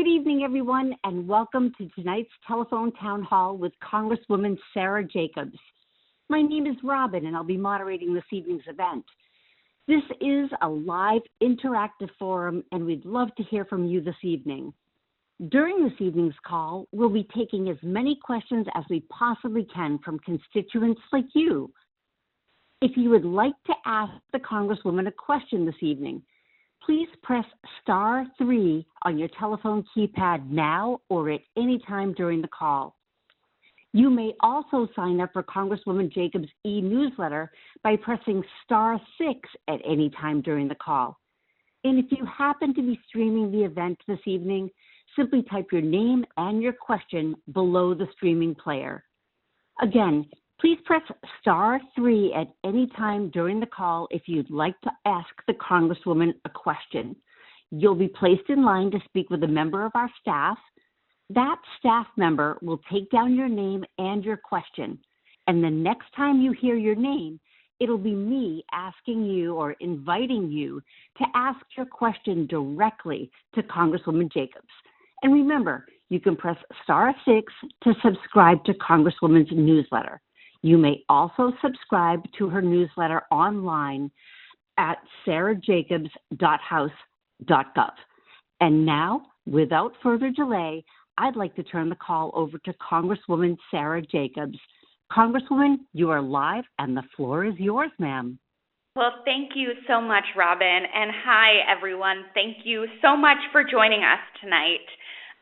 Good evening, everyone, and welcome to tonight's telephone town hall with Congresswoman Sara Jacobs. My name is Robin, and I'll be moderating this evening's event. This is a live, interactive forum, and we'd love to hear from you this evening. During this evening's call, we'll be taking as many questions as we possibly can from constituents like you. If you would like to ask the Congresswoman a question this evening, please press *3 on your telephone keypad now or at any time during the call. You may also sign up for Congresswoman Jacobs' e-newsletter by pressing *6 at any time during the call. And if you happen to be streaming the event this evening, simply type your name and your question below the streaming player. Again, please press *3 at any time during the call if you'd like to ask the Congresswoman a question. You'll be placed in line to speak with a member of our staff. That staff member will take down your name and your question. And the next time you hear your name, it'll be me asking you or inviting you to ask your question directly to Congresswoman Jacobs. And remember, you can press *6 to subscribe to Congresswoman's newsletter. You may also subscribe to her newsletter online at sarajacobs.house.gov. And now, without further delay, I'd like to turn the call over to Congresswoman Sara Jacobs. Congresswoman, you are live and the floor is yours, ma'am. Well, thank you so much, Robin. And hi, everyone. Thank you so much for joining us tonight.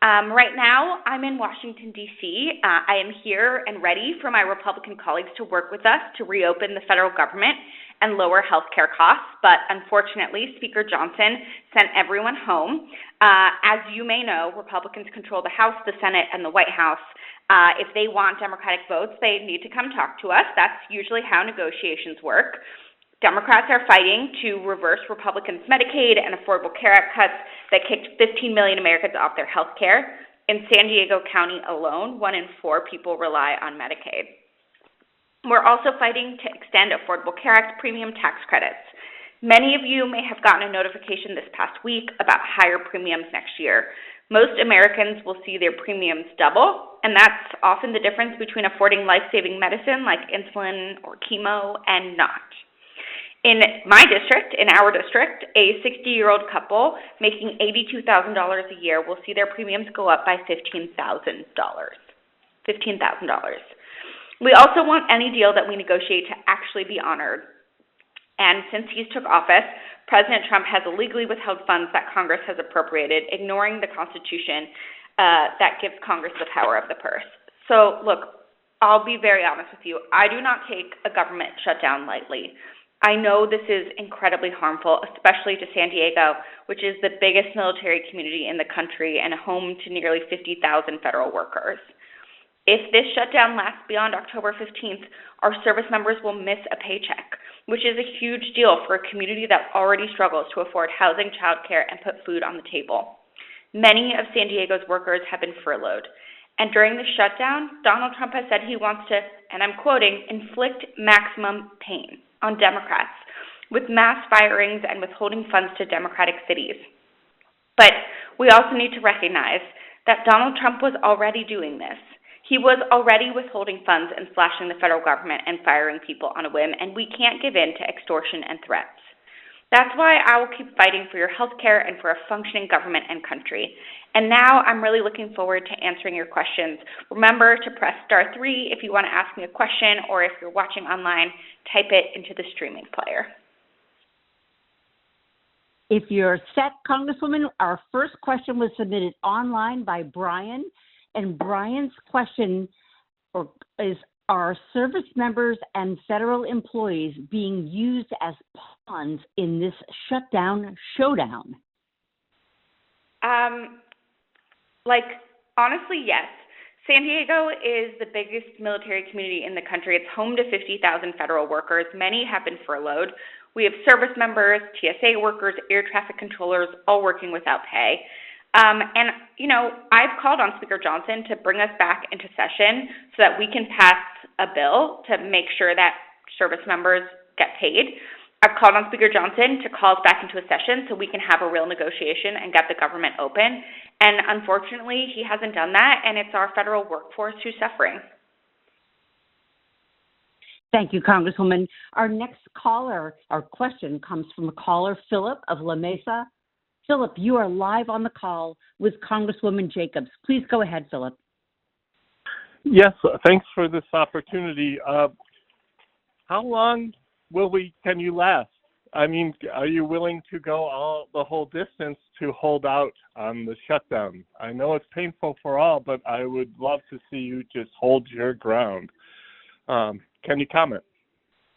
Right now, I'm in Washington, D.C. I am here and ready for my Republican colleagues to work with us to reopen the federal government and lower health care costs. But unfortunately, Speaker Johnson sent everyone home. As you may know, Republicans control the House, the Senate, and the White House. If they want Democratic votes, they need to come talk to us. That's usually how negotiations work. Democrats are fighting to reverse Republicans' Medicaid and Affordable Care Act cuts that kicked 15 million Americans off their health care. In San Diego County alone, 1 in 4 people rely on Medicaid. We're also fighting to extend Affordable Care Act premium tax credits. Many of you may have gotten a notification this past week about higher premiums next year. Most Americans will see their premiums double, and that's often the difference between affording life-saving medicine like insulin or chemo and not. In my district, in our district, a 60-year-old couple making $82,000 a year will see their premiums go up by $15,000. We also want any deal that we negotiate to actually be honored. And since he's took office, President Trump has illegally withheld funds that Congress has appropriated, ignoring the Constitution that gives Congress the power of the purse. So, look, I'll be very honest with you. I do not take a government shutdown lightly. I know this is incredibly harmful, especially to San Diego, which is the biggest military community in the country and home to nearly 50,000 federal workers. If this shutdown lasts beyond October 15th, our service members will miss a paycheck, which is a huge deal for a community that already struggles to afford housing, childcare, and put food on the table. Many of San Diego's workers have been furloughed. And during the shutdown, Donald Trump has said he wants to, and I'm quoting, inflict maximum pain on Democrats with mass firings and withholding funds to Democratic cities. But we also need to recognize that Donald Trump was already doing this. He was already withholding funds and slashing the federal government and firing people on a whim, and we can't give in to extortion and threats. That's why I will keep fighting for your health care and for a functioning government and country. And now I'm really looking forward to answering your questions. Remember to press *3 if you want to ask me a question, or if you're watching online, type it into the streaming player. If you're set, Congresswoman, our first question was submitted online by Brian, and Brian's question is, are service members and federal employees being used as pawns in this showdown? Honestly, yes. San Diego is the biggest military community in the country. It's home to 50,000 federal workers. Many have been furloughed. We have service members, TSA workers, air traffic controllers, all working without pay. I've called on Speaker Johnson to bring us back into session so that we can pass a bill to make sure that service members get paid. I've called on Speaker Johnson to call us back into a session so we can have a real negotiation and get the government open. And unfortunately, he hasn't done that, and it's our federal workforce who's suffering. Thank you, Congresswoman. Our next caller, our question comes from a caller, Philip of La Mesa. Philip, you are live on the call with Congresswoman Jacobs. Please go ahead, Philip. Yes, thanks for this opportunity. How long can you last? I mean, are you willing to go the whole distance to hold out on the shutdown? I know it's painful for all, but I would love to see you just hold your ground. Can you comment?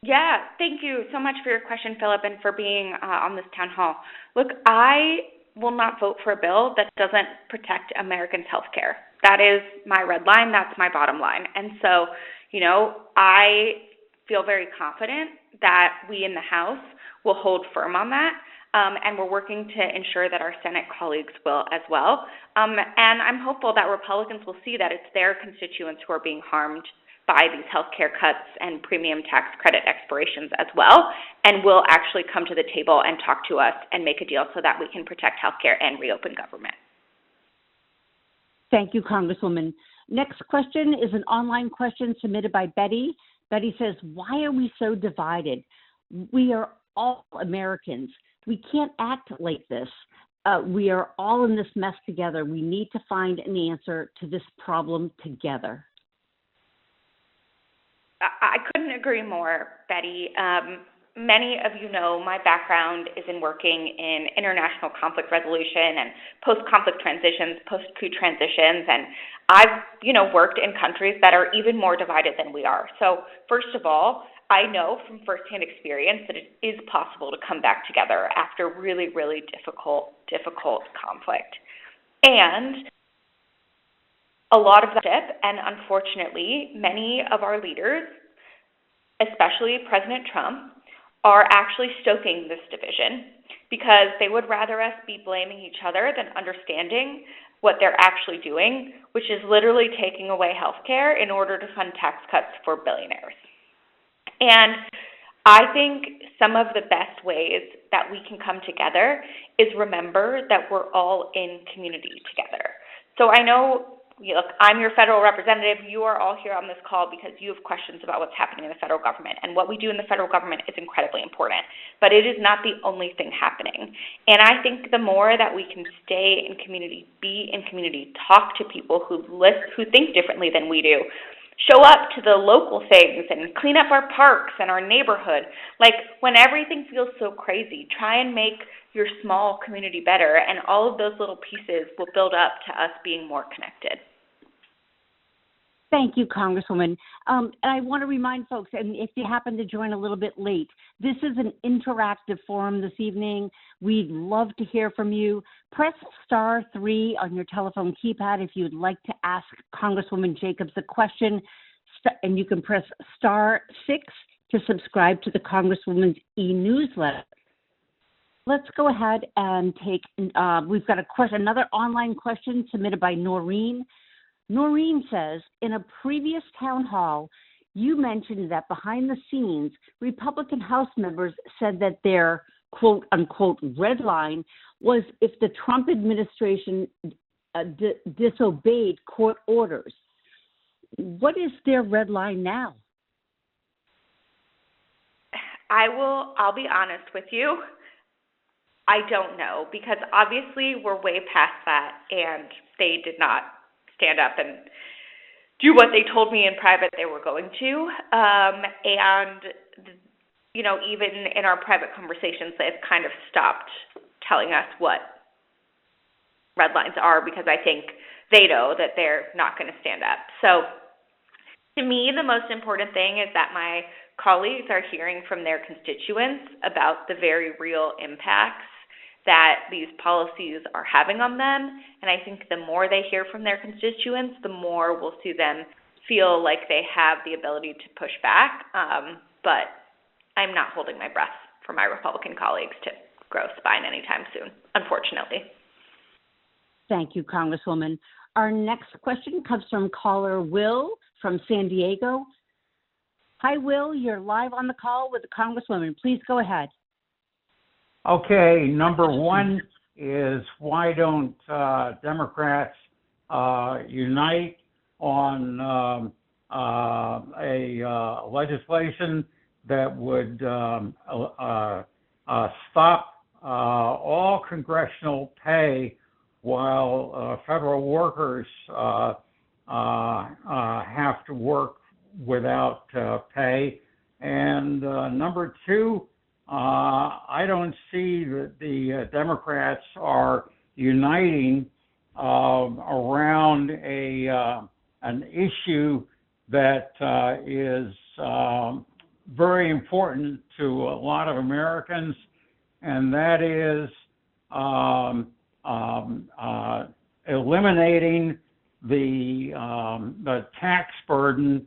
Yeah, thank you so much for your question, Philip, and for being on this town hall. Look, I will not vote for a bill that doesn't protect Americans' health care. That is my red line. That's my bottom line. And so, I feel very confident that we in the House will hold firm on that, and we're working to ensure that our Senate colleagues will as well. And I'm hopeful that Republicans will see that it's their constituents who are being harmed by these health care cuts and premium tax credit expirations as well, and will actually come to the table and talk to us and make a deal so that we can protect health care and reopen government. Thank you, Congresswoman. Next question is an online question submitted by Betty. Betty says, why are we so divided? We are all Americans. We can't act like this. We are all in this mess together. We need to find an answer to this problem together. I couldn't agree more, Betty. Many of you know my background is in working in international conflict resolution and post-conflict transitions, post-coup transitions, and I've, worked in countries that are even more divided than we are. So first of all, I know from firsthand experience that it is possible to come back together after really, really difficult conflict. And a lot of that, and unfortunately, many of our leaders, especially President Trump, are actually stoking this division because they would rather us be blaming each other than understanding what they're actually doing, which is literally taking away health care in order to fund tax cuts for billionaires. And I think some of the best ways that we can come together is remember that we're all in community together. So I know, look, I'm your federal representative. You are all here on this call because you have questions about what's happening in the federal government. And what we do in the federal government is incredibly important. But it is not the only thing happening. And I think the more that we can stay in community, be in community, talk to people who think differently than we do, show up to the local things and clean up our parks and our neighborhood. Like when everything feels so crazy, try and make your small community better, and all of those little pieces will build up to us being more connected. Thank you, Congresswoman. And I want to remind folks, and if you happen to join a little bit late, this is an interactive forum this evening. We'd love to hear from you. Press *3 on your telephone keypad if you'd like to ask Congresswoman Jacobs a question, and you can press *6 to subscribe to the Congresswoman's e-newsletter. Let's go ahead and take, we've got another online question submitted by Noreen. Noreen says, in a previous town hall, you mentioned that behind the scenes, Republican House members said that their quote unquote red line was if the Trump administration disobeyed court orders. What is their red line now? I'll be honest with you. I don't know, because obviously we're way past that, and they did not stand up and do what they told me in private they were going to. Even in our private conversations, they've kind of stopped telling us what red lines are because I think they know that they're not going to stand up. So to me, the most important thing is that my colleagues are hearing from their constituents about the very real impacts that these policies are having on them. And I think the more they hear from their constituents, the more we'll see them feel like they have the ability to push back. But I'm not holding my breath for my Republican colleagues to grow spine anytime soon, unfortunately. Thank you, Congresswoman. Our next question comes from caller Will from San Diego. Hi, Will. You're live on the call with the Congresswoman. Please go ahead. Okay, number one, is why don't Democrats unite on a legislation that would stop all congressional pay while federal workers have to work without pay. And number two, I don't see that the Democrats are uniting around an issue that is very important to a lot of Americans, and that is eliminating the tax burden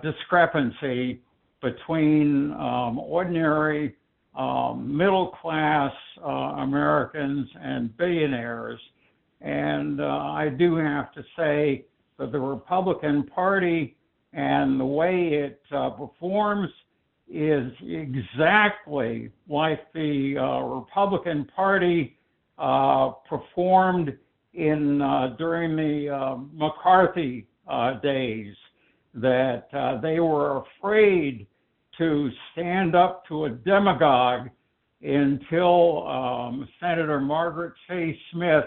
discrepancy between ordinary middle-class Americans and billionaires. And I do have to say that the Republican Party and the way it performs is exactly like the Republican Party performed during the McCarthy days, that they were afraid to stand up to a demagogue until Senator Margaret Chase Smith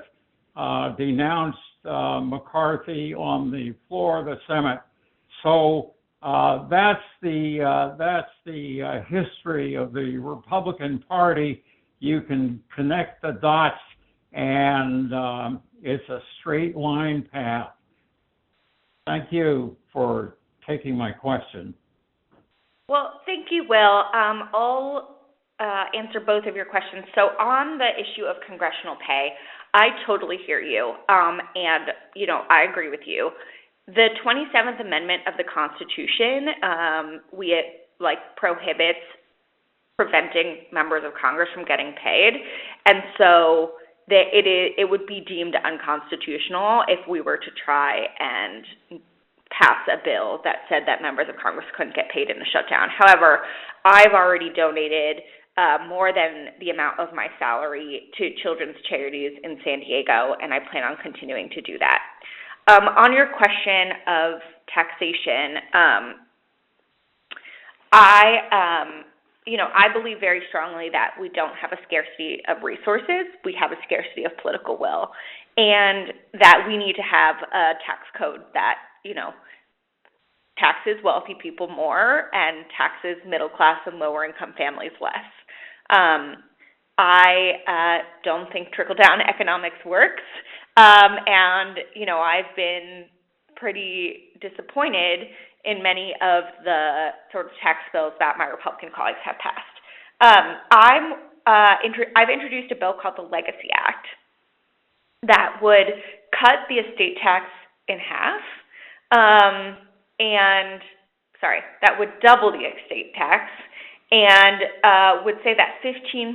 denounced McCarthy on the floor of the Senate. So that's the history of the Republican Party. You can connect the dots, and it's a straight line path. Thank you for taking my question. Well, thank you, Will. I'll answer both of your questions. So on the issue of congressional pay, I totally hear you, and, I agree with you. The 27th Amendment of the Constitution, prohibits preventing members of Congress from getting paid, and so it would be deemed unconstitutional if we were to try and pass a bill that said that members of Congress couldn't get paid in a shutdown. However, I've already donated more than the amount of my salary to children's charities in San Diego, and I plan on continuing to do that. On your question of taxation, I believe very strongly that we don't have a scarcity of resources. We have a scarcity of political will, and that we need to have a tax code that, taxes wealthy people more and taxes middle class and lower income families less. I don't think trickle-down economics works, and, I've been pretty disappointed in many of the sort of tax bills that my Republican colleagues have passed. I've introduced a bill called the Legacy Act that would cut the estate tax in half, that would double the estate tax, and would say that 15%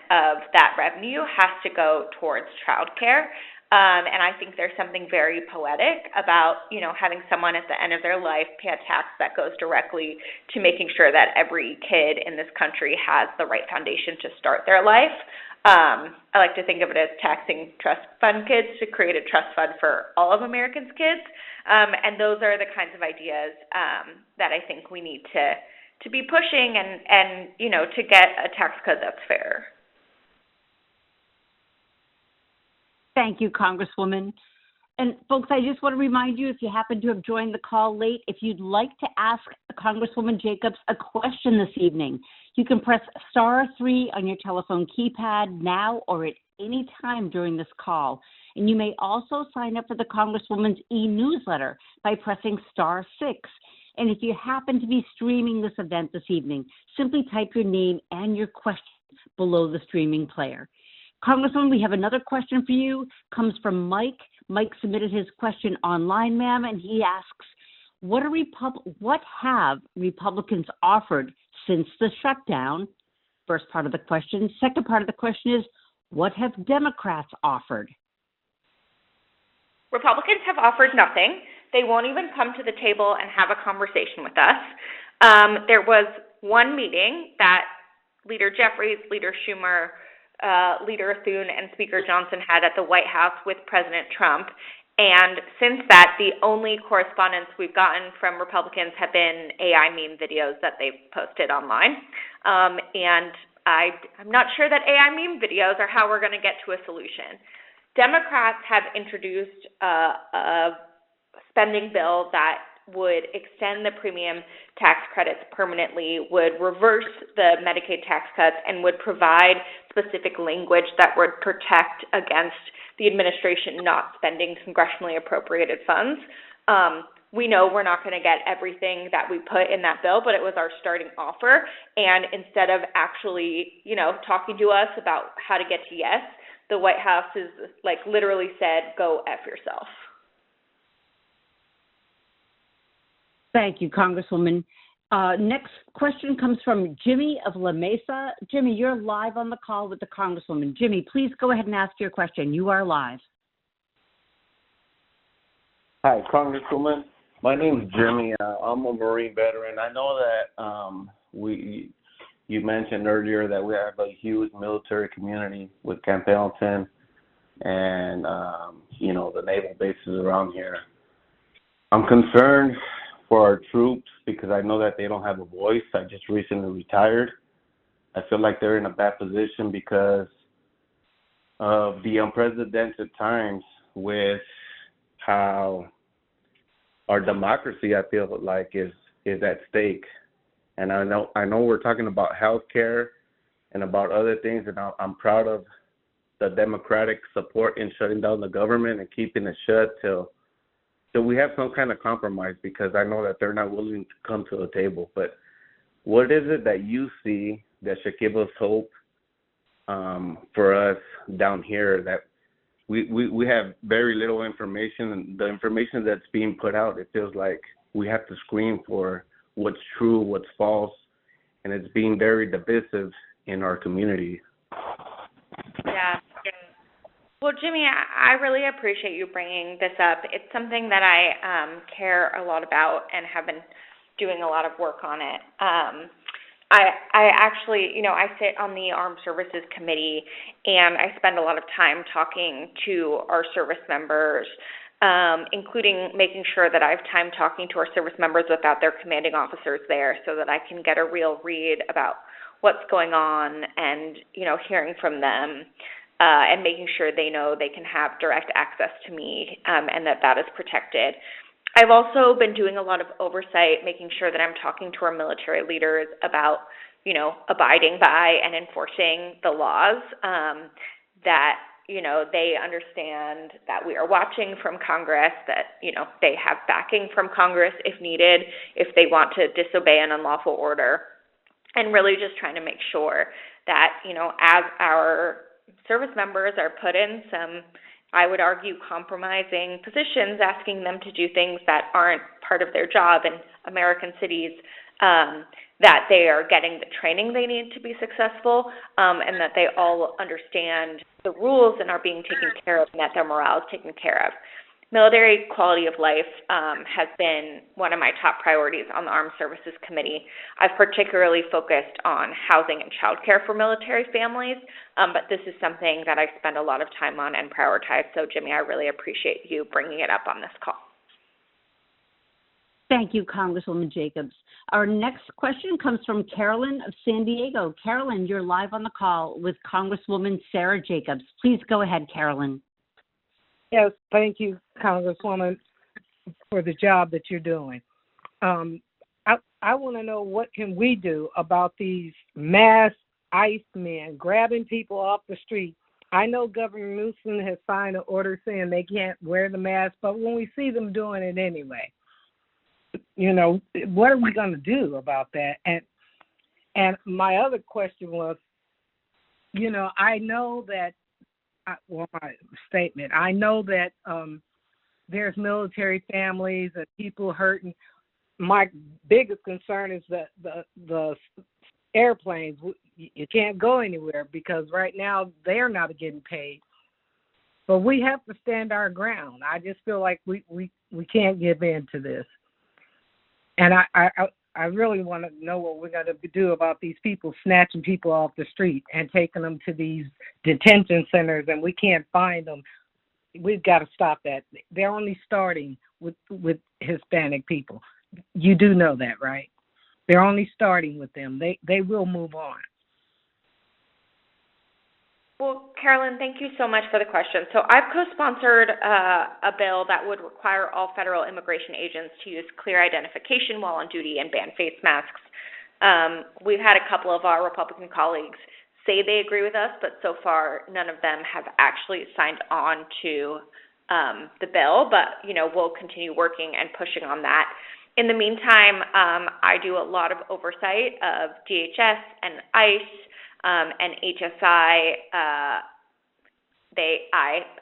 of that revenue has to go towards childcare. And I think there's something very poetic about, having someone at the end of their life pay a tax that goes directly to making sure that every kid in this country has the right foundation to start their life. I like to think of it as taxing trust fund kids to create a trust fund for all of Americans' kids. And those are the kinds of ideas that I think we need to be pushing and to get a tax code that's fair. Thank you, Congresswoman. And folks, I just want to remind you, if you happen to have joined the call late, if you'd like to ask Congresswoman Jacobs a question this evening, you can press *3 on your telephone keypad now or at any time during this call. And you may also sign up for the Congresswoman's e-newsletter by pressing *6. And if you happen to be streaming this event this evening, simply type your name and your question below the streaming player. Congresswoman, we have another question for you. Comes from Mike. Mike submitted his question online, ma'am, and he asks, what have Republicans offered since the shutdown? First part of the question. Second part of the question is, what have Democrats offered? Republicans have offered nothing. They won't even come to the table and have a conversation with us. There was one meeting that Leader Jeffries, Leader Schumer, Leader Thune and Speaker Johnson had at the White House with President Trump. And since that, the only correspondence we've gotten from Republicans have been AI meme videos that they've posted online. And I'm not sure that AI meme videos are how we're going to get to a solution. Democrats have introduced a spending bill that would extend the premium tax credits permanently, would reverse the Medicaid tax cuts, and would provide specific language that would protect against the administration not spending congressionally appropriated funds. We know we're not going to get everything that we put in that bill, but it was our starting offer. And instead of actually, talking to us about how to get to yes, the White House is literally said, go F yourself. Thank you, Congresswoman. Next question comes from Jimmy of La Mesa. Jimmy, you're live on the call with the Congresswoman. Jimmy, please go ahead and ask your question. You are live. Hi, Congresswoman. My name is Jimmy. I'm a Marine veteran. I know that you mentioned earlier that we have a huge military community with Camp Pendleton and, the naval bases around here. I'm concerned for our troops because I know that they don't have a voice. I just recently retired. I feel like they're in a bad position because of the unprecedented times with how our democracy, I feel like, is at stake. And I know we're talking about health care and about other things, and I'm proud of the Democratic support in shutting down the government and keeping it shut till we have some kind of compromise, because I know that they're not willing to come to the table. But what is it that you see that should give us hope for us down here, that we have very little information, and the information that's being put out, it feels like we have to screen for what's true, what's false, and it's being very divisive in our community. Yeah. Well, Jimmy, I really appreciate you bringing this up. It's something that I care a lot about and have been doing a lot of work on it. I actually, I sit on the Armed Services Committee, and I spend a lot of time talking to our service members, including making sure that I have time talking to our service members without their commanding officers there, so that I can get a real read about what's going on and, hearing from them. And making sure they know they can have direct access to me, and that is protected. I've also been doing a lot of oversight, making sure that I'm talking to our military leaders about, abiding by and enforcing the laws, that, they understand that we are watching from Congress, that, they have backing from Congress if needed, if they want to disobey an unlawful order, and really just trying to make sure that, as our service members are put in some, I would argue, compromising positions, asking them to do things that aren't part of their job in American cities, that they are getting the training they need to be successful, and that they all understand the rules and are being taken care of, and that their morale is taken care of. Military quality of life has been one of my top priorities on the Armed Services Committee. I've particularly focused on housing and child care for military families, but this is something that I spend a lot of time on and prioritize. So, Jimmy, I really appreciate you bringing it up on this call. Thank you, Congresswoman Jacobs. Our next question comes from Carolyn of San Diego. Carolyn, you're live on the call with Congresswoman Sara Jacobs. Please go ahead, Carolyn. Yes, thank you, Congresswoman, for the job that you're doing. I want to know, what can we do about these mass ICE men grabbing people off the street? I know Governor Newsom has signed an order saying they can't wear the mask, but when we see them doing it anyway, what are we going to do about that? And my other question was, I know that, my statement, I know that there's military families and people hurting. My biggest concern is the airplanes. You can't go anywhere because right now they're not getting paid. But we have to stand our ground. I just feel like we can't give in to this. And I I really want to know what we're going to do about these people snatching people off the street and taking them to these detention centers, and we can't find them. We've got to stop that. They're only starting with Hispanic people. You do know that, right? They're only starting with them. They will move on. Well, Carolyn, thank you so much for the question. So I've co-sponsored a bill that would require all federal immigration agents to use clear identification while on duty and ban face masks. We've had a couple of our Republican colleagues say they agree with us, but so far none of them have actually signed on to the bill, but, we'll continue working and pushing on that. In the meantime, I do a lot of oversight of DHS and ICE and HSI.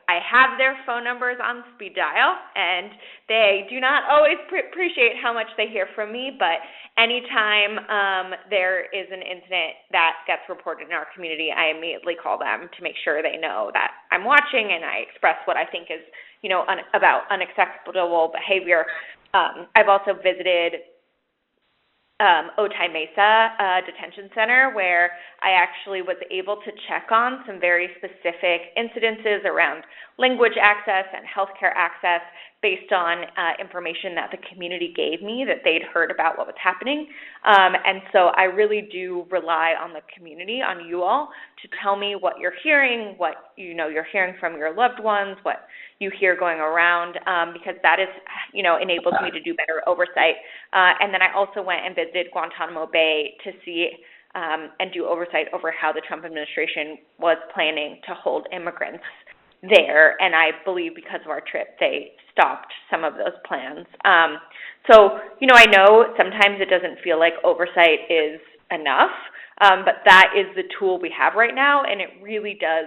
I have their phone numbers on speed dial, and they do not always appreciate how much they hear from me, but anytime there is an incident that gets reported in our community, I immediately call them to make sure they know that I'm watching, and I express what I think is, about unacceptable behavior. I've also visited Otay Mesa Detention Center, where I actually was able to check on some very specific incidences around language access and healthcare access based on information that the community gave me that they'd heard about what was happening. And so I really do rely on the community, on you all, to tell me what you're hearing, what you're hearing from your loved ones, what you hear going around, because that is, enables me to do better oversight. And then I also went and visited Guantanamo Bay to see and do oversight over how the Trump administration was planning to hold immigrants there, and I believe because of our trip, they stopped some of those plans. So, I know sometimes it doesn't feel like oversight is enough, but that is the tool we have right now, and it really does.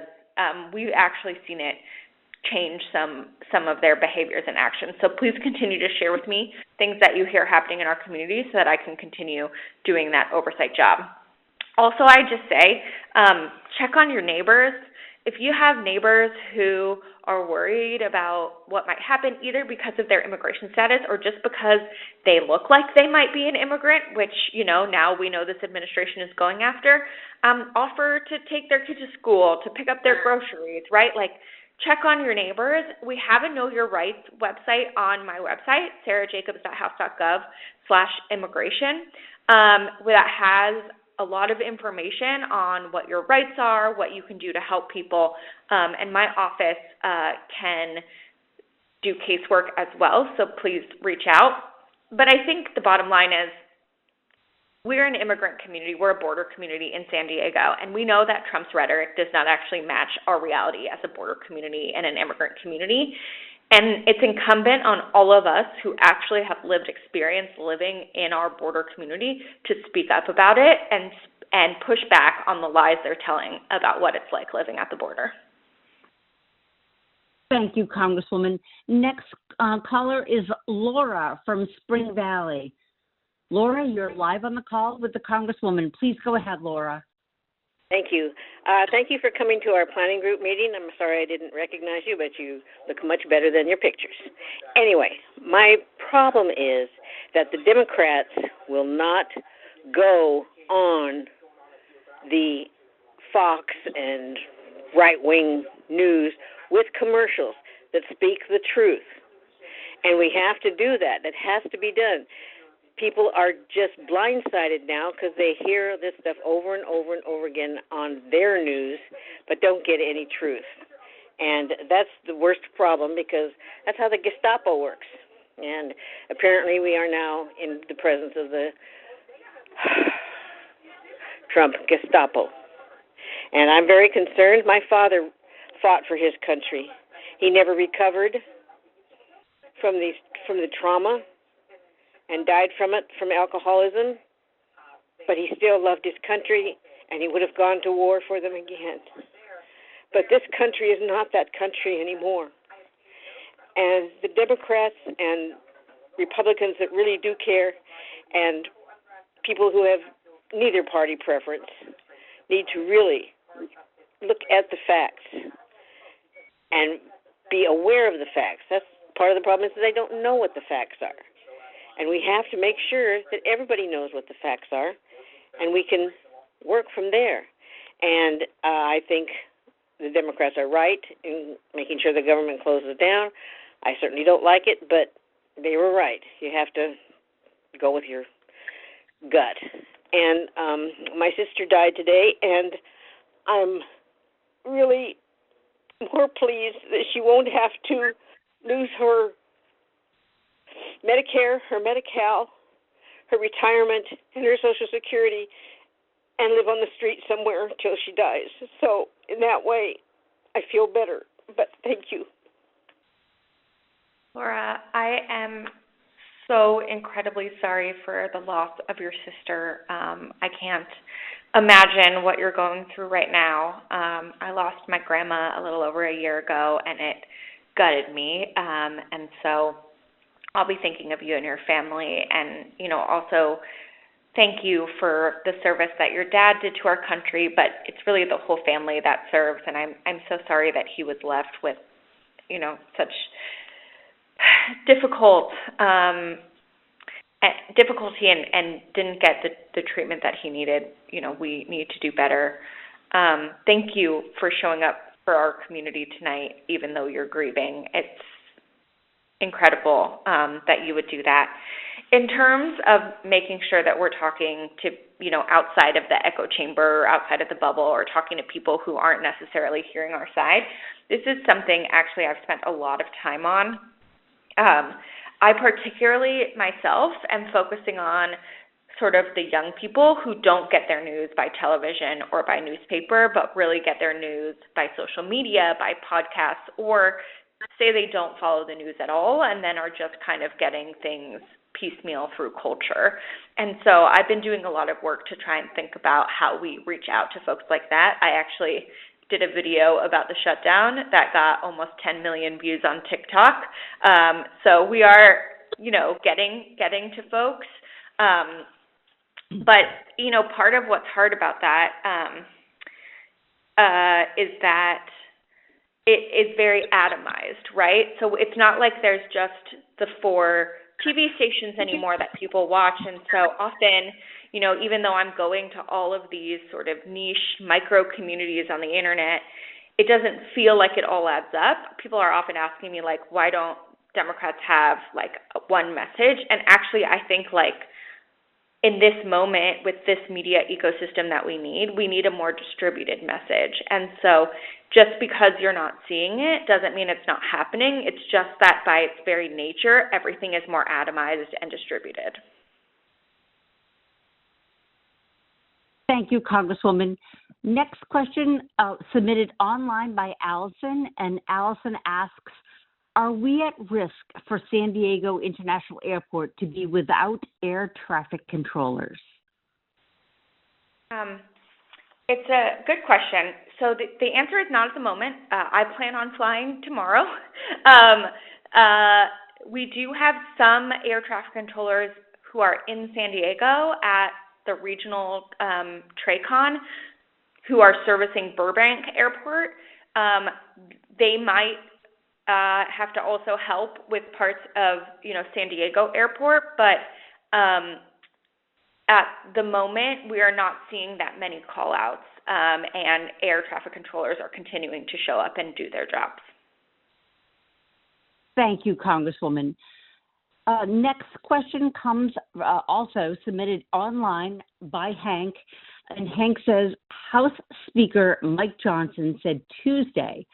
We've actually seen it change some of their behaviors and actions. So please continue to share with me things that you hear happening in our community so that I can continue doing that oversight job. Also, I just say, check on your neighbors. If you have neighbors who are worried about what might happen, either because of their immigration status or just because they look like they might be an immigrant, which, now we know this administration is going after, offer to take their kids to school, to pick up their groceries, right? Check on your neighbors. We have a Know Your Rights website on my website, sarajacobs.house.gov/immigration, that has a lot of information on what your rights are, what you can do to help people, and my office can do casework as well, so please reach out. But I think the bottom line is we're an immigrant community, we're a border community in San Diego, and we know that Trump's rhetoric does not actually match our reality as a border community and an immigrant community. And it's incumbent on all of us who actually have lived experience living in our border community to speak up about it and push back on the lies they're telling about what it's like living at the border. Thank you, Congresswoman. Next caller is Laura from Spring Valley. Laura, you're live on the call with the Congresswoman. Please go ahead, Laura. Thank you. Thank you for coming to our planning group meeting. I'm sorry I didn't recognize you, but you look much better than your pictures. Anyway, my problem is that the Democrats will not go on the Fox and right-wing news with commercials that speak the truth. And we have to do that. That has to be done. People are just blindsided now because they hear this stuff over and over and over again on their news, but don't get any truth. And that's the worst problem because that's how the Gestapo works. And apparently we are now in the presence of the Trump Gestapo. And I'm very concerned. My father fought for his country. He never recovered from the trauma and died from it, from alcoholism, but he still loved his country, and he would have gone to war for them again. But this country is not that country anymore. And the Democrats and Republicans that really do care, and people who have neither party preference, need to really look at the facts and be aware of the facts. That's part of the problem is that they don't know what the facts are. And we have to make sure that everybody knows what the facts are, and we can work from there. And I think the Democrats are right in making sure the government closes down. I certainly don't like it, but they were right. You have to go with your gut. And my sister died today, and I'm really more pleased that she won't have to lose her Medicare, her Medi-Cal, her retirement, and her Social Security, and live on the street somewhere till she dies. So in that way, I feel better. But thank you. Laura, I am so incredibly sorry for the loss of your sister. I can't imagine what you're going through right now. I lost my grandma a little over a year ago, and it gutted me. And so I'll be thinking of you and your family, and, also thank you for the service that your dad did to our country, but it's really the whole family that serves, and I'm so sorry that he was left with, such difficulty and didn't get the treatment that he needed. We need to do better. Thank you for showing up for our community tonight, even though you're grieving. It's incredible that you would do that. In terms of making sure that we're talking to, outside of the echo chamber, or outside of the bubble, or talking to people who aren't necessarily hearing our side, this is something actually I've spent a lot of time on. I particularly myself am focusing on sort of the young people who don't get their news by television or by newspaper, but really get their news by social media, by podcasts, or say they don't follow the news at all and then are just kind of getting things piecemeal through culture. And so I've been doing a lot of work to try and think about how we reach out to folks like that. I actually did a video about the shutdown that got almost 10 million views on TikTok. So we are, getting to folks. But, part of what's hard about that is that it is very atomized, right? So it's not like there's just the 4 TV stations anymore that people watch. And so often, even though I'm going to all of these sort of niche micro communities on the internet, it doesn't feel like it all adds up. People are often asking me, like, why don't Democrats have, like, one message? And actually, I think, like, in this moment with this media ecosystem that we need a more distributed message. And so just because you're not seeing it doesn't mean it's not happening. It's just that by its very nature, everything is more atomized and distributed. Thank you, Congresswoman. Next question submitted online by Allison, and Allison asks, are we at risk for San Diego International Airport to be without air traffic controllers? It's a good question. So the answer is not at the moment. I plan on flying tomorrow. We do have some air traffic controllers who are in San Diego at the regional TRACON who are servicing Burbank Airport. They might have to also help with parts of, San Diego Airport, but at the moment, we are not seeing that many call-outs, and air traffic controllers are continuing to show up and do their jobs. Thank you, Congresswoman. Next question comes also submitted online by Hank, and Hank says, House Speaker Mike Johnson said Tuesday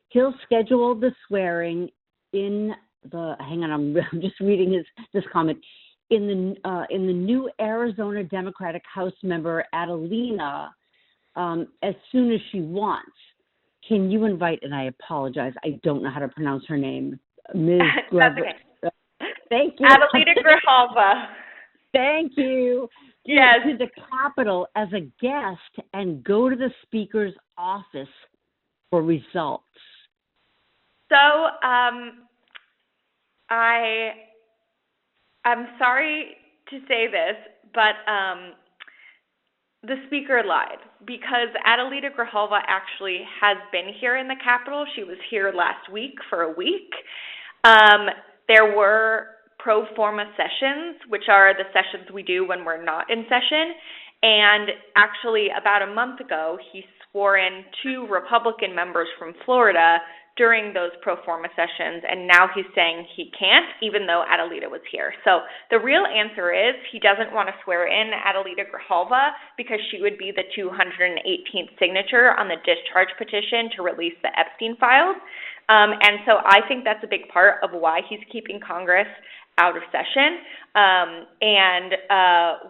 he'll schedule the swearing in the, I'm just reading this comment, in the new Arizona Democratic House member Adelina as soon as she wants. Can you invite, and I apologize, I don't know how to pronounce her name, Ms. Okay. Thank you. Adelina Grijalva. Thank you. Yes. To the Capitol as a guest and go to the Speaker's office for results. So I'm sorry to say this, but the Speaker lied, because Adelina Grijalva actually has been here in the Capitol. She was here last week for a week. There were pro forma sessions, which are the sessions we do when we're not in session. And actually, about a month ago, he swore in 2 Republican members from Florida during those pro forma sessions, and now he's saying he can't, even though Adelita was here. So the real answer is he doesn't want to swear in Adelita Grijalva because she would be the 218th signature on the discharge petition to release the Epstein files. And so I think that's a big part of why he's keeping Congress out of session, and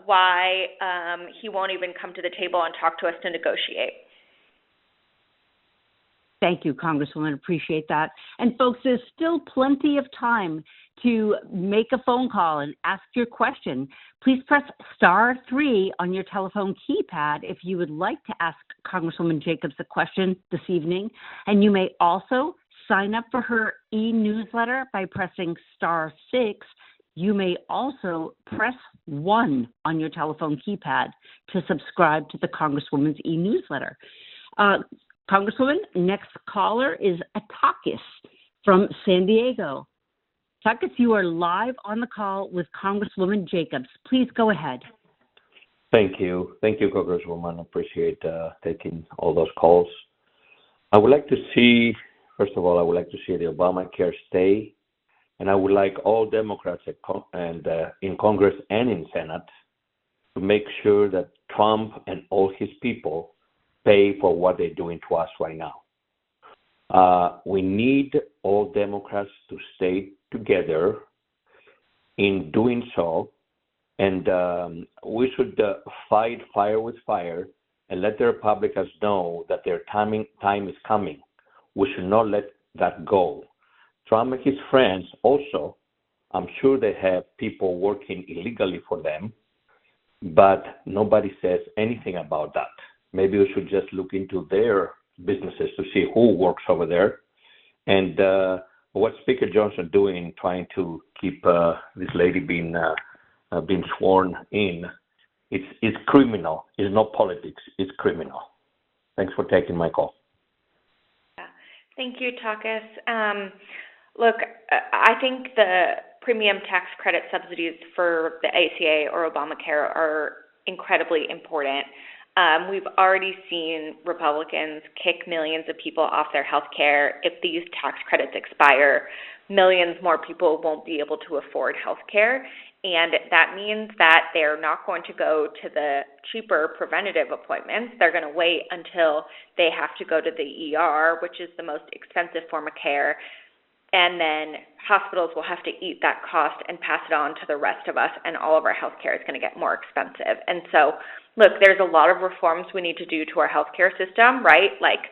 why he won't even come to the table and talk to us to negotiate. Thank you, Congresswoman. Appreciate that. And folks, there's still plenty of time to make a phone call and ask your question. Please press *3 on your telephone keypad if you would like to ask Congresswoman Jacobs a question this evening. And you may also sign up for her e-newsletter by pressing *6. You may also press 1 on your telephone keypad to subscribe to the Congresswoman's e-newsletter. Congresswoman, next caller is Atakis from San Diego. Atakis, you are live on the call with Congresswoman Jacobs. Please go ahead. Thank you. Thank you, Congresswoman. I appreciate taking all those calls. I would like to see, first of all, I would like to see the Obamacare stay, and I would like all Democrats in Congress and in Senate to make sure that Trump and all his people pay for what they're doing to us right now. We need all Democrats to stay together in doing so, and we should fight fire with fire and let the Republicans know that their time is coming. We should not let that go. Trump and his friends also, I'm sure they have people working illegally for them, but nobody says anything about that. Maybe we should just look into their businesses to see who works over there. And what Speaker Johnson doing, trying to keep this lady being sworn in, it's criminal. It's not politics. It's criminal. Thanks for taking my call. Yeah. Thank you, Takis. Look, I think the premium tax credit subsidies for the ACA or Obamacare are incredibly important. We've already seen Republicans kick millions of people off their health care. If these tax credits expire, millions more people won't be able to afford health care. And that means that they're not going to go to the cheaper preventative appointments. They're going to wait until they have to go to the ER, which is the most expensive form of care. And then hospitals will have to eat that cost and pass it on to the rest of us, and all of our health care is going to get more expensive. And so, look, there's a lot of reforms we need to do to our healthcare system, right? Like,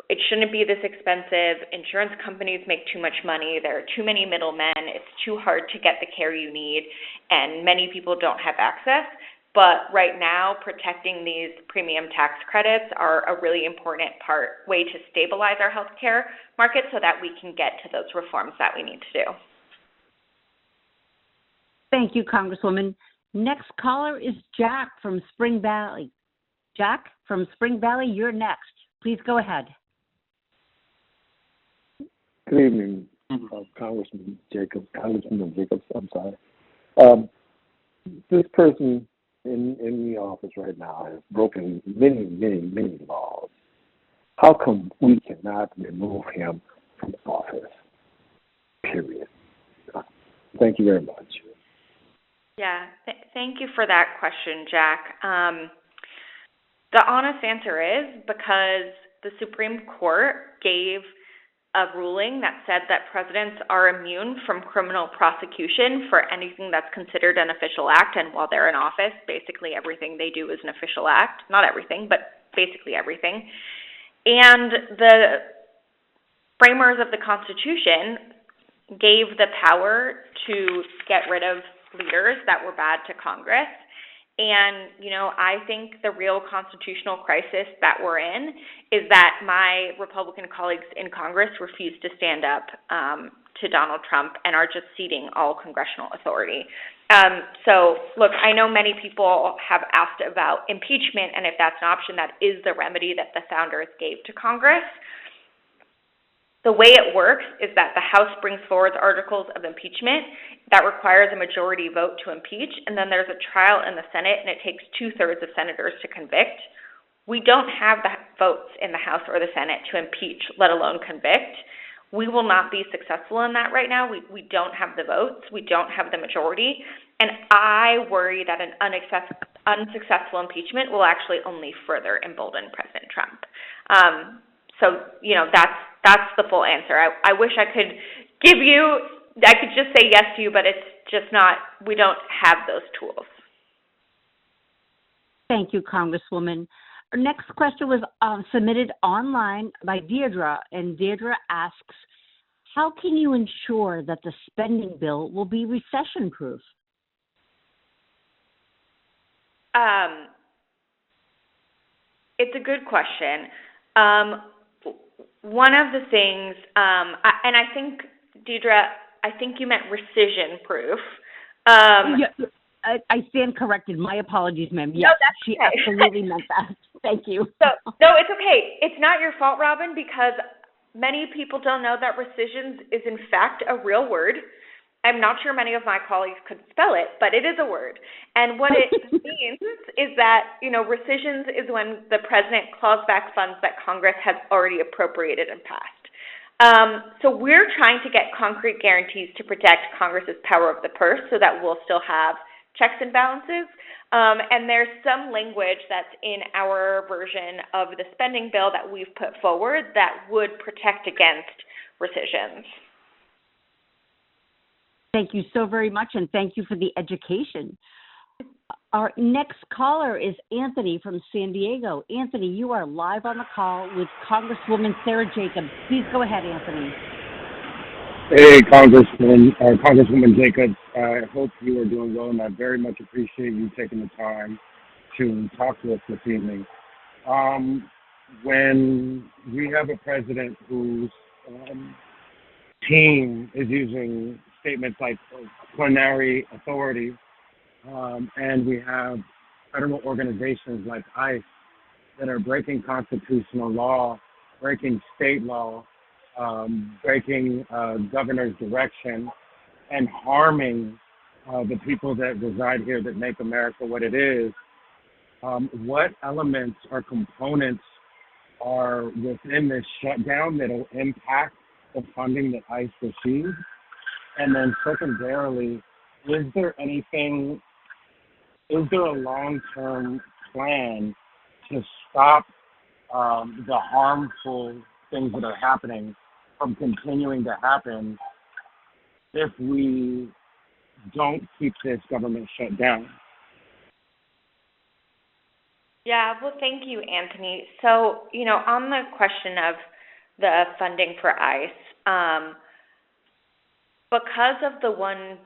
it shouldn't be this expensive. Insurance companies make too much money. There are too many middlemen. It's too hard to get the care you need, and many people don't have access. But right now, protecting these premium tax credits are a really important way to stabilize our healthcare market so that we can get to those reforms that we need to do. Thank you, Congresswoman. Next caller is Jack from Spring Valley. Jack from Spring Valley, you're next. Please go ahead. Good evening, Congresswoman Jacobs, I'm sorry. This person in the office right now has broken many laws. How come we cannot remove him from office? Period. Thank you very much. Yeah, thank you for that question, Jack. The honest answer is because the Supreme Court gave a ruling that said that presidents are immune from criminal prosecution for anything that's considered an official act. And while they're in office, basically everything they do is an official act. Not everything, but basically everything. And the framers of the Constitution gave the power to get rid of leaders that were bad to Congress. And, I think the real constitutional crisis that we're in is that my Republican colleagues in Congress refuse to stand up to Donald Trump and are just ceding all congressional authority. So, look, I know many people have asked about impeachment, and if that's an option, that is the remedy that the founders gave to Congress. The way it works is that the House brings forward articles of impeachment that requires a majority vote to impeach, and then there's a trial in the Senate, and it takes 2/3 of senators to convict. We don't have the votes in the House or the Senate to impeach, let alone convict. We will not be successful in that right now. We don't have the votes. We don't have the majority. And I worry that an unsuccessful impeachment will actually only further embolden President Trump. So, that's the full answer. I wish I could just say yes to you, but it's just not, we don't have those tools. Thank you, Congresswoman. Our next question was submitted online by Deirdre, and Deirdre asks, how can you ensure that the spending bill will be recession-proof? It's a good question. One of the things, and I think, Deirdre, I think you meant rescission-proof. I stand corrected. My apologies, ma'am. Yes, no, that's she okay. absolutely meant that. Thank you. No, it's okay. It's not your fault, Robin, because many people don't know that rescissions is in fact a real word. I'm not sure many of my colleagues could spell it, but it is a word. And what it means is that, rescissions is when the president claws back funds that Congress has already appropriated and passed. So we're trying to get concrete guarantees to protect Congress's power of the purse so that we'll still have checks and balances. And there's some language that's in our version of the spending bill that we've put forward that would protect against rescissions. Thank you so very much, and thank you for the education. Our next caller is Anthony from San Diego. Anthony, you are live on the call with Congresswoman Sara Jacobs. Please go ahead, Anthony. Hey, Congresswoman Jacobs. I hope you are doing well, and I very much appreciate you taking the time to talk to us this evening. When we have a president whose team is using statements like plenary authority, and we have federal organizations like ICE that are breaking constitutional law, breaking state law, breaking governor's direction, and harming the people that reside here that make America what it is. What elements or components are within this shutdown that will impact the funding that ICE receives? And then secondarily, is there a long-term plan to stop the harmful things that are happening from continuing to happen if we don't keep this government shut down? Yeah, well, thank you, Anthony. So, on the question of the funding for ICE, because of the one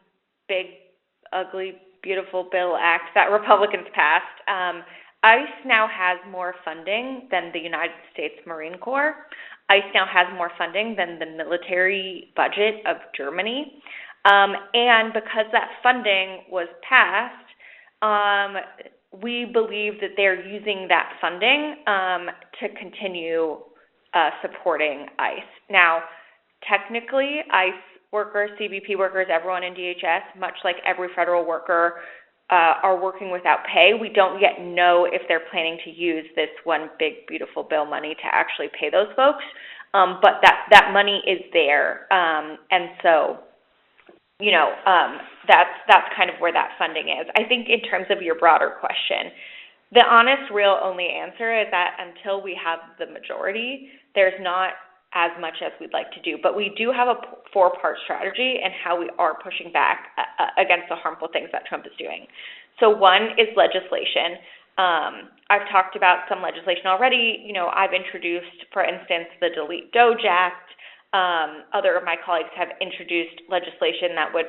big, ugly, beautiful bill act that Republicans passed, ICE now has more funding than the United States Marine Corps. ICE now has more funding than the military budget of Germany. And because that funding was passed, we believe that they're using that funding to continue supporting ICE. Now, technically, ICE workers, CBP workers, everyone in DHS, much like every federal worker, are working without pay. We don't yet know if they're planning to use this one big, beautiful bill money to actually pay those folks, but that money is there. And so, that's kind of where that funding is. I think in terms of your broader question, the honest, real only answer is that until we have the majority, there's not as much as we'd like to do. But we do have a 4-part strategy in how we are pushing back against the harmful things that Trump is doing. So one is legislation. I've talked about some legislation already. I've introduced, for instance, the Delete Doge Act. Other of my colleagues have introduced legislation that would,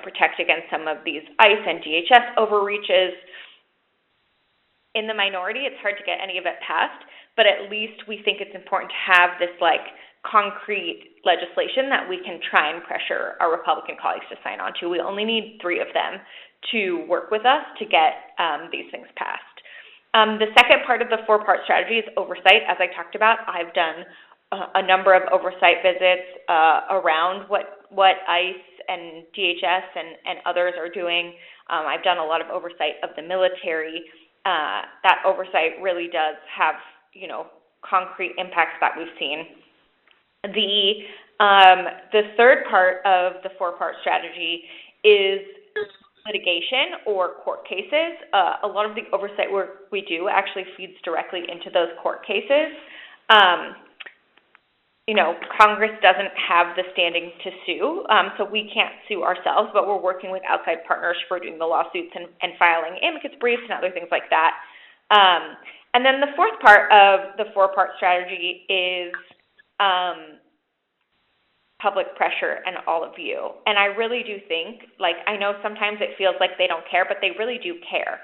protect against some of these ICE and DHS overreaches. In the minority, it's hard to get any of it passed, but at least we think it's important to have this concrete legislation that we can try and pressure our Republican colleagues to sign on to. We only need 3 of them to work with us to get these things passed. The second part of the 4-part strategy is oversight. As I talked about, I've done a number of oversight visits around what ICE and DHS and others are doing. I've done a lot of oversight of the military. That oversight really does have, concrete impacts that we've seen. The third part of the four-part strategy is litigation or court cases. A lot of the oversight work we do actually feeds directly into those court cases. Congress doesn't have the standing to sue, so we can't sue ourselves, but we're working with outside partners for doing the lawsuits and filing amicus briefs and other things like that. And then the fourth part of the four-part strategy is public pressure and all of you. And I really do think, I know sometimes it feels like they don't care, but they really do care.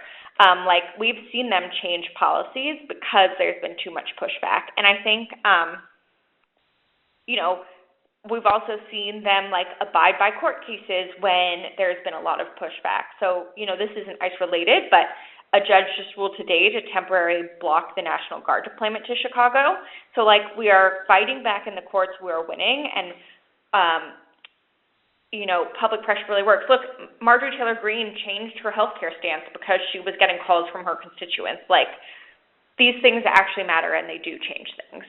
We've seen them change policies because there's been too much pushback. And I think, we've also seen them, abide by court cases when there's been a lot of pushback. So, this isn't ICE-related, but a judge just ruled today to temporarily block the National Guard deployment to Chicago. So, we are fighting back in the courts, we are winning, and public pressure really works. Look, Marjorie Taylor Greene changed her healthcare stance because she was getting calls from her constituents. These things actually matter, and they do change things.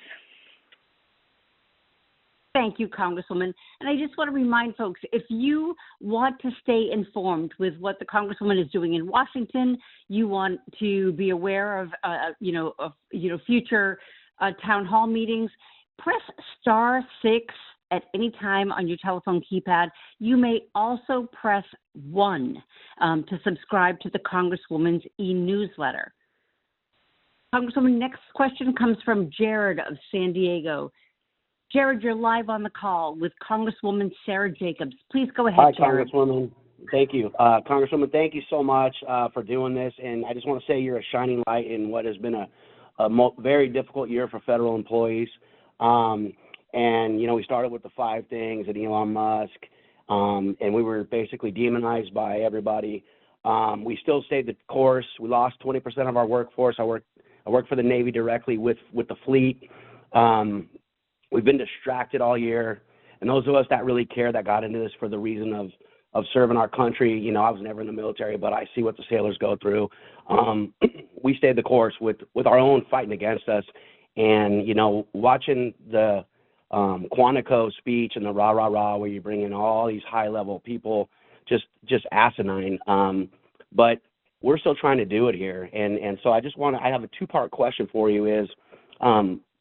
Thank you, Congresswoman. And I just want to remind folks, if you want to stay informed with what the Congresswoman is doing in Washington, you want to be aware of, future town hall meetings, press *6 at any time on your telephone keypad. You may also press 1 to subscribe to the Congresswoman's e-newsletter. Congresswoman, next question comes from Jared of San Diego. Jared, you're live on the call with Congresswoman Sara Jacobs. Please go ahead, Hi, Jared. Congresswoman. Thank you. Congresswoman, thank you so much for doing this. And I just want to say you're a shining light in what has been a very difficult year for federal employees. And, we started with the 5 things at Elon Musk, and we were basically demonized by everybody. We still stayed the course. We lost 20% of our workforce. I work for the Navy directly with the fleet. We've been distracted all year, and those of us that really care, that got into this for the reason of serving our country, I was never in the military, but I see what the sailors go through. We stayed the course with our own fighting against us, and, watching the Quantico speech and the rah-rah-rah where you bring in all these high-level people, just asinine. But we're still trying to do it here, and so I have a 2-part question for you is,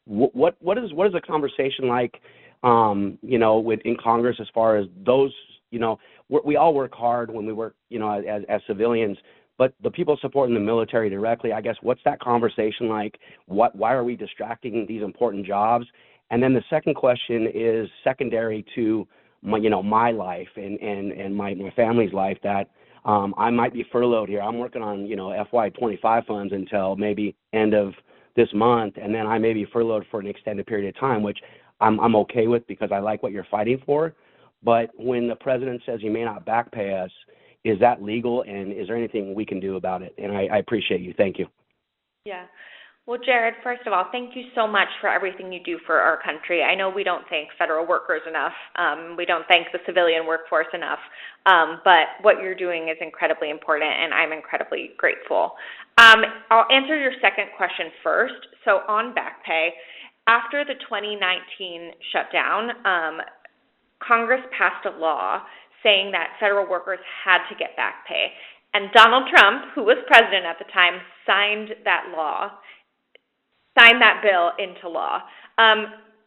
what is a conversation like, in Congress as far as those, we all work hard when we work, as civilians, but the people supporting the military directly, I guess, what's that conversation like? Why are we distracting these important jobs? And then the second question is secondary to my life and my family's life, that I might be furloughed here. I'm working on, FY25 funds until maybe end of this month, and then I may be furloughed for an extended period of time, which I'm okay with because I like what you're fighting for. But when the president says he may not back pay us, is that legal, and is there anything we can do about it? And I appreciate you. Thank you. Yeah. Well, Jared, first of all, thank you so much for everything you do for our country. I know we don't thank federal workers enough. We don't thank the civilian workforce enough. But what you're doing is incredibly important, and I'm incredibly grateful. I'll answer your second question first. So on back pay, after the 2019 shutdown, Congress passed a law saying that federal workers had to get back pay. And Donald Trump, who was president at the time, signed that bill into law.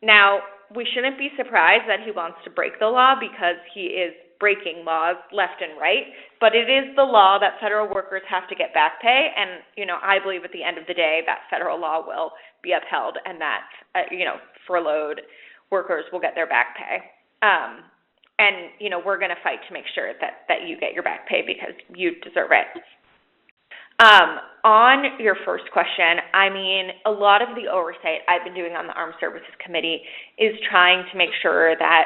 Now, we shouldn't be surprised that he wants to break the law because he is breaking laws left and right, but it is the law that federal workers have to get back pay, and, I believe at the end of the day that federal law will be upheld and that, furloughed workers will get their back pay. And, we're going to fight to make sure that you get your back pay because you deserve it. On your first question, a lot of the oversight I've been doing on the Armed Services Committee is trying to make sure that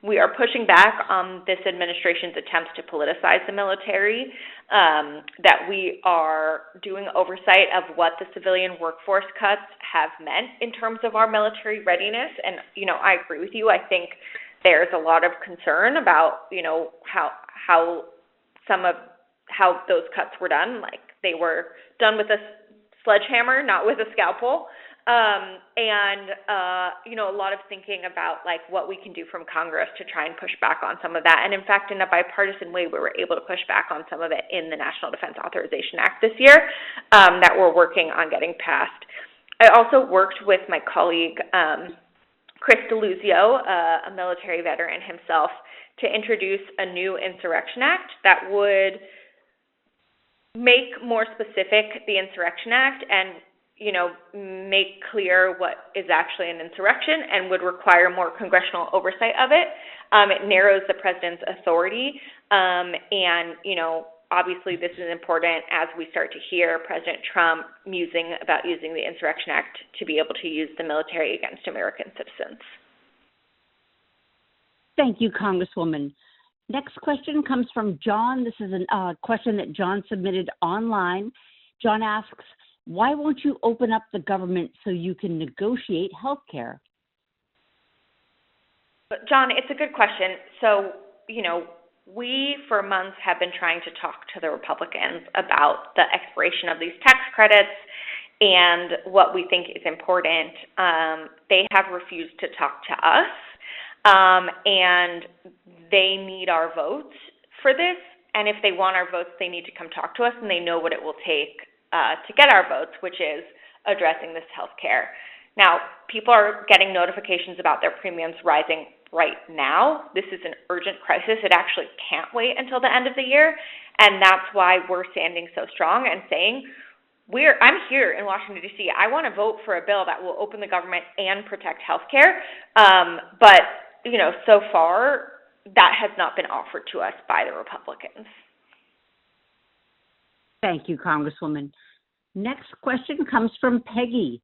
We are pushing back on this administration's attempts to politicize the military, that we are doing oversight of what the civilian workforce cuts have meant in terms of our military readiness. And, I agree with you. I think there's a lot of concern about, how those cuts were done. Like, they were done with a sledgehammer, not with a scalpel. A lot of thinking about like what we can do from Congress to try and push back on some of that. And in fact, in a bipartisan way, we were able to push back on some of it in the National Defense Authorization Act this year, that we're working on getting passed. I also worked with my colleague, Chris DeLuzio, a military veteran himself, to introduce a new Insurrection Act that would make more specific the Insurrection Act and make clear what is actually an insurrection and would require more congressional oversight of it. It narrows the president's authority, obviously this is important as we start to hear President Trump musing about using the Insurrection Act to be able to use the military against American citizens. Thank you, Congresswoman. Next question comes from John. This is a question that John submitted online. John asks, why won't you open up the government so you can negotiate health care? John, it's a good question. So, we for months have been trying to talk to the Republicans about the expiration of these tax credits and what we think is important. They have refused to talk to us, and they need our votes for this. And if they want our votes, they need to come talk to us, and they know what it will take to get our votes, which is addressing this health care. Now, people are getting notifications about their premiums rising right now. This is an urgent crisis. It actually can't wait until the end of the year, and that's why we're standing so strong and saying, I'm here in Washington, D.C. I want to vote for a bill that will open the government and protect health care, but, so far, that has not been offered to us by the Republicans. Thank you, Congresswoman. Next question comes from Peggy.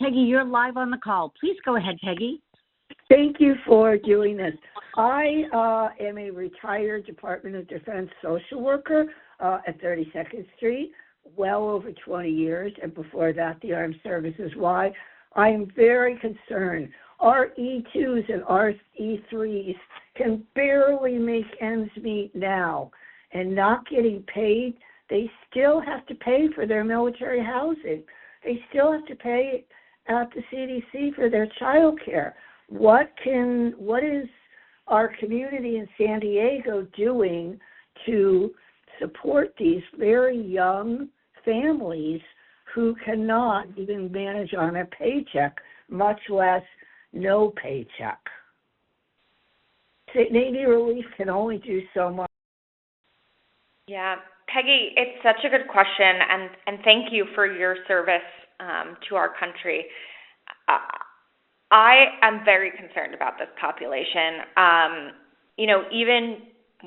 Peggy, you're live on the call. Please go ahead, Peggy. Thank you for doing this. I am a retired Department of Defense social worker at 32nd Street, well over 20 years, and before that, the Armed Services. Why? I am very concerned. Our E2s and our E3s can barely make ends meet now, and not getting paid. They still have to pay for their military housing. They still have to pay at the CDC for their child care. What is our community in San Diego doing to support these very young families who cannot even manage on a paycheck, much less no paycheck? Navy Relief can only do so much. Yeah, Peggy, it's such a good question, and thank you for your service to our country. I am very concerned about this population. Even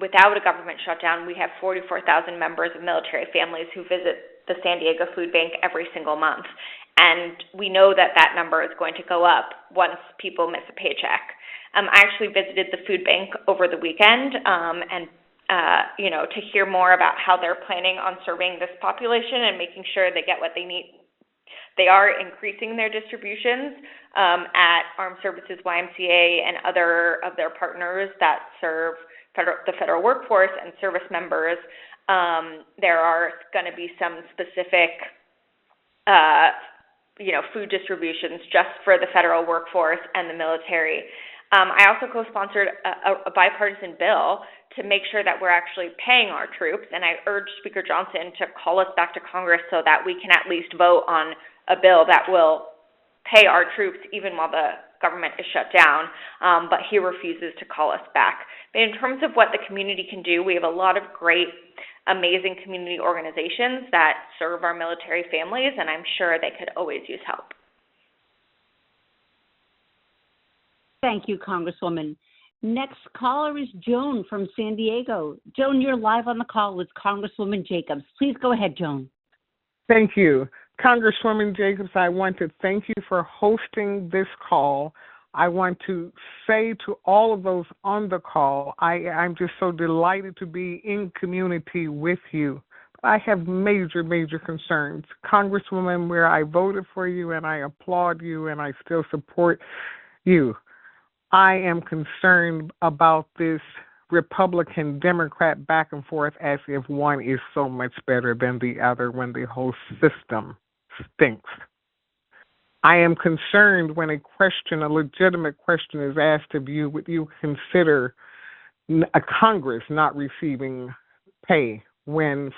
without a government shutdown, we have 44,000 members of military families who visit the San Diego Food Bank every single month. And we know that that number is going to go up once people miss a paycheck. I actually visited the food bank over the weekend to hear more about how they're planning on serving this population and making sure they get what they need. They are increasing their distributions at Armed Services YMCA and other of their partners that serve the federal workforce and service members. There are going to be some specific food distributions just for the federal workforce and the military. I also co-sponsored a bipartisan bill to make sure that we're actually paying our troops, and I urge Speaker Johnson to call us back to Congress so that we can at least vote on a bill that will pay our troops even while the government is shut down, but he refuses to call us back. But in terms of what the community can do, we have a lot of great, amazing community organizations that serve our military families, and I'm sure they could always use help. Thank you, Congresswoman. Next caller is Joan from San Diego. Joan, you're live on the call with Congresswoman Jacobs. Please go ahead, Joan. Thank you. Congresswoman Jacobs, I want to thank you for hosting this call I want to say to all of those on the call, I'm just so delighted to be in community with you. I have major, major concerns. Congresswoman, where I voted for you and I applaud you and I still support you, I am concerned about this Republican Democrat back and forth as if one is so much better than the other when the whole system stinks. I am concerned when a legitimate question is asked of you, would you consider a Congress not receiving pay when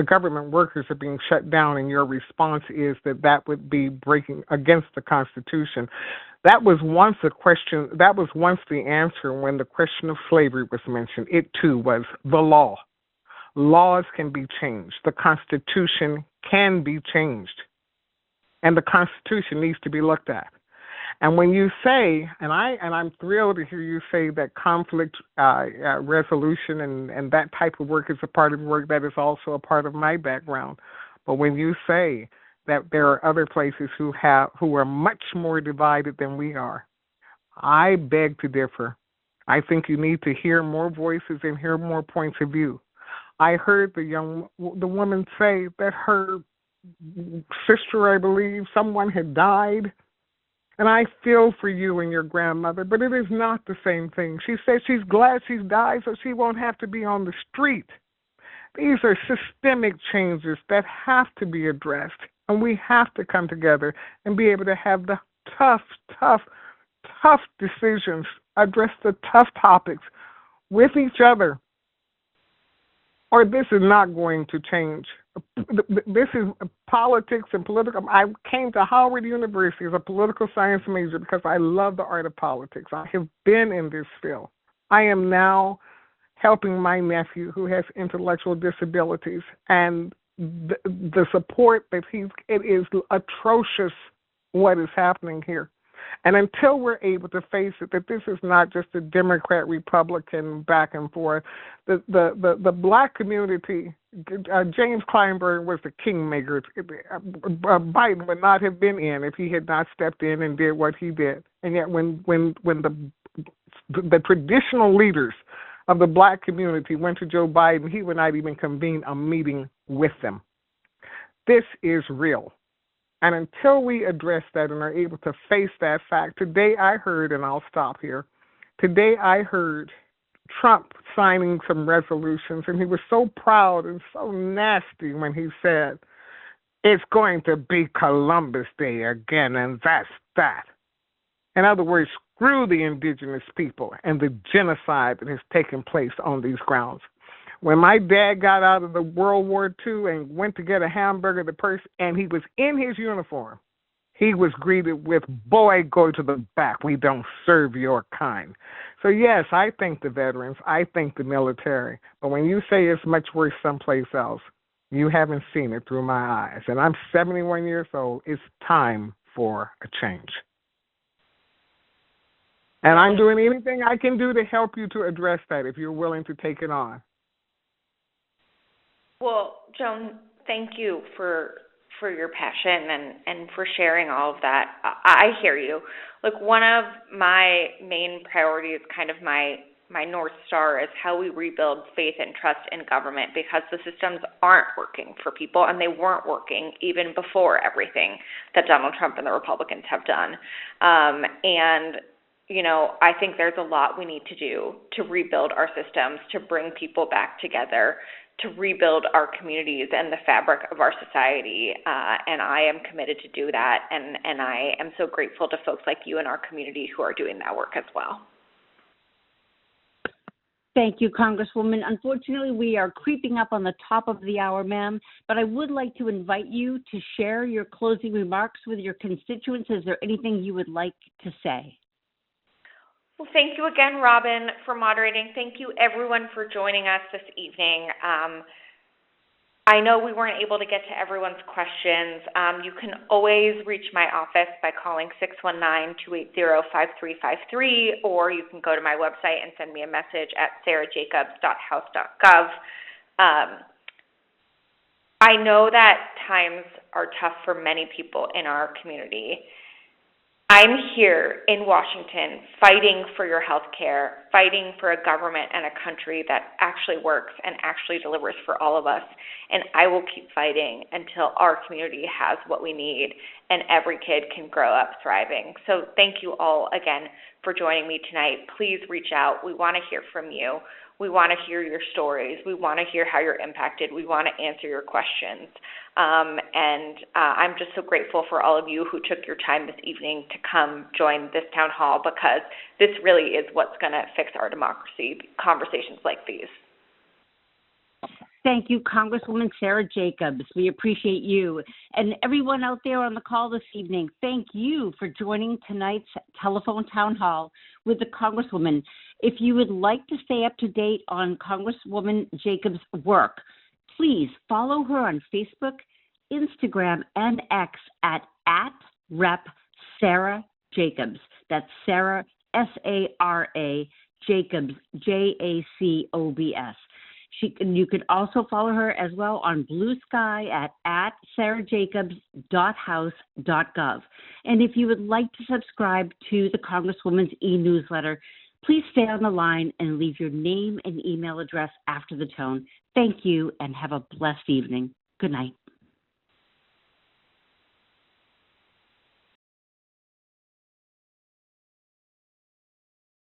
government workers are being shut down, and your response is that would be breaking against the Constitution. That was once a question. That was once the answer when the question of slavery was mentioned. It too was the law. Laws can be changed. The Constitution can be changed, and the Constitution needs to be looked at. And when you say, and I'm thrilled to hear you say that conflict resolution and that type of work is a part of work that is also a part of my background. But when you say that there are other places who are much more divided than we are, I beg to differ. I think you need to hear more voices and hear more points of view. I heard the woman say that her sister, I believe, someone had died. And I feel for you and your grandmother, but it is not the same thing. She says she's glad she's died so she won't have to be on the street. These are systemic changes that have to be addressed, and we have to come together and be able to have the tough decisions, address the tough topics with each other, or this is not going to change. This is politics and political. I came to Howard University as a political science major because I love the art of politics. I have been in this field. I am now helping my nephew who has intellectual disabilities, and the support that it is atrocious what is happening here. And until we're able to face it, that this is not just a Democrat-Republican back and forth, the black community, James Kleinberg was the kingmaker. Biden would not have been in if he had not stepped in and did what he did. And yet when the traditional leaders of the black community went to Joe Biden, he would not even convene a meeting with them. This is real. And until we address that and are able to face that fact, today I heard, and I'll stop here, today I heard Trump signing some resolutions, and he was so proud and so nasty when he said, it's going to be Columbus Day again, and that's that. In other words, screw the indigenous people and the genocide that has taken place on these grounds. When my dad got out of the World War II and went to get a hamburger, and he was in his uniform, he was greeted with, boy, go to the back. We don't serve your kind. So, yes, I thank the veterans. I thank the military. But when you say it's much worse someplace else, you haven't seen it through my eyes. And I'm 71 years old. It's time for a change. And I'm doing anything I can do to help you to address that if you're willing to take it on. Well, Joan, thank you for your passion and for sharing all of that. I hear you. Look, one of my main priorities, kind of my North Star, is how we rebuild faith and trust in government, because the systems aren't working for people, and they weren't working even before everything that Donald Trump and the Republicans have done. And you know, I think there's a lot we need to do to rebuild our systems, to bring people back together, to rebuild our communities and the fabric of our society, and I am committed to do that, and I am so grateful to folks like you in our community who are doing that work as well. Thank you, Congresswoman. Unfortunately, we are creeping up on the top of the hour, ma'am, but I would like to invite you to share your closing remarks with your constituents. Is there anything you would like to say? Well, thank you again, Robin, for moderating. Thank you, everyone, for joining us this evening. I know we weren't able to get to everyone's questions. You can always reach my office by calling 619-280-5353, or you can go to my website and send me a message at sarajacobs.house.gov. I know that times are tough for many people in our community, I'm here in Washington fighting for your health care, fighting for a government and a country that actually works and actually delivers for all of us. And I will keep fighting until our community has what we need and every kid can grow up thriving. So thank you all again for joining me tonight. Please reach out. We want to hear from you. We want to hear your stories. We want to hear how you're impacted. We want to answer your questions. I'm just so grateful for all of you who took your time this evening to come join this town hall, because this really is what's going to fix our democracy, conversations like these. Thank you, Congresswoman Sara Jacobs. We appreciate you. And everyone out there on the call this evening, thank you for joining tonight's telephone town hall with the Congresswoman. If you would like to stay up to date on Congresswoman Jacobs' work, please follow her on Facebook, Instagram, and X at Rep. Sara Jacobs. That's Sarah, S-A-R-A, Jacobs, J-A-C-O-B-S. You can also follow her as well on Blue Sky at sarahjacobs.house.gov. And if you would like to subscribe to the Congresswoman's e-newsletter, please stay on the line and leave your name and email address after the tone. Thank you and have a blessed evening. Good night.